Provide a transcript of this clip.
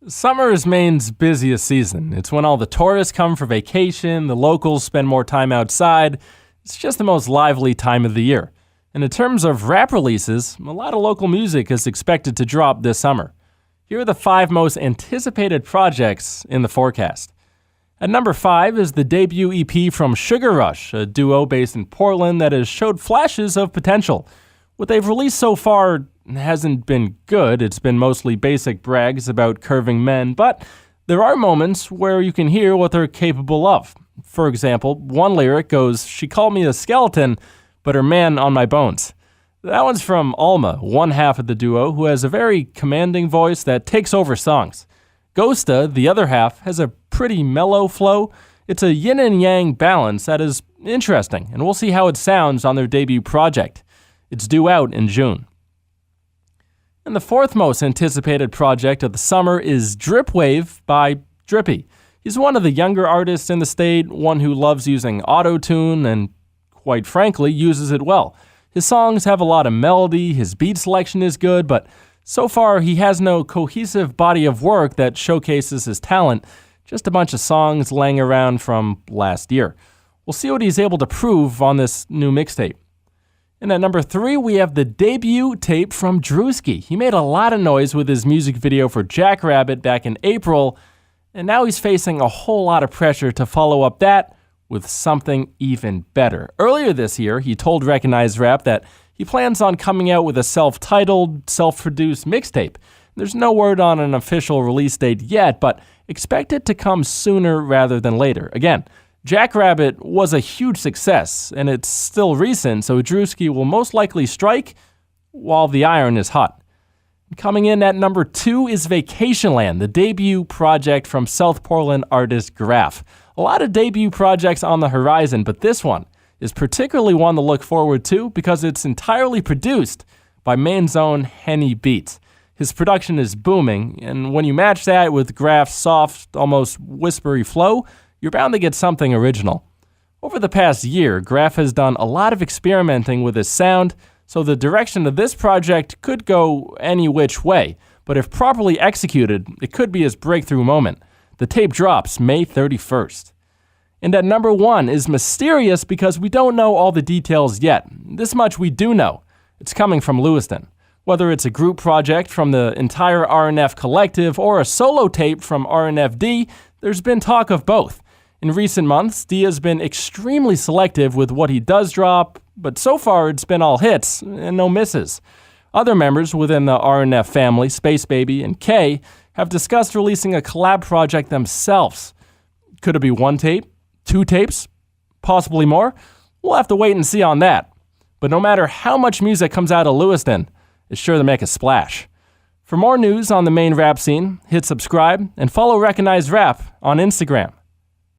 Summer is Maine's busiest season. It's when all the tourists come for vacation, the locals spend more time outside. It's just the most lively time of the year. And in terms of rap releases, a lot of local music is expected to drop this summer. Here are the 5 most anticipated projects in the forecast. At number 5 is the debut EP from Sugar Rush, a duo based in Portland that has showed flashes of potential. What they've released so far hasn't been good. It's been mostly basic brags about curving men, but there are moments where you can hear what they're capable of. For example, one lyric goes, "She called me a skeleton, but her man on my bones." That one's from Alma, one half of the duo, who has a very commanding voice that takes over songs. Ghosta, the other half, has a pretty mellow flow. It's a yin and yang balance that is interesting, and we'll see how it sounds on their debut project. It's due out in June. And the 4th most anticipated project of the summer is Drip Wave by Drippy. He's one of the younger artists in the state, one who loves using auto-tune and, quite frankly, uses it well. His songs have a lot of melody, his beat selection is good, but so far he has no cohesive body of work that showcases his talent, just a bunch of songs laying around from last year. We'll see what he's able to prove on this new mixtape. And at number 3, we have the debut tape from Drewski. He made a lot of noise with his music video for Jackrabbit back in April, and now he's facing a whole lot of pressure to follow up that with something even better. Earlier this year, he told Recognized Rap that he plans on coming out with a self-titled, self-produced mixtape. There's no word on an official release date yet, but expect it to come sooner rather than later. Again, Jackrabbit was a huge success, and it's still recent, so Drewski will most likely strike while the iron is hot. Coming in at number 2 is Vacationland, the debut project from South Portland artist Graph. A lot of debut projects on the horizon, but this one is particularly one to look forward to because it's entirely produced by Maine's own Henny Beats. His production is booming, and when you match that with Graph's soft, almost whispery flow, you're bound to get something original. Over the past year, Graph has done a lot of experimenting with his sound, so the direction of this project could go any which way, but if properly executed, it could be his breakthrough moment. The tape drops May 31st. And at number 1 is mysterious because we don't know all the details yet. This much we do know. It's coming from Lewiston. Whether it's a group project from the entire RNF collective or a solo tape from RNFD, there's been talk of both. In recent months, D has been extremely selective with what he does drop, but so far it's been all hits and no misses. Other members within the RNF family, Space Baby and K, have discussed releasing a collab project themselves. Could it be 1 tape, 2 tapes, possibly more? We'll have to wait and see on that. But no matter how much music comes out of Lewiston, it's sure to make a splash. For more news on the Maine rap scene, hit subscribe and follow Recognized Rap on Instagram.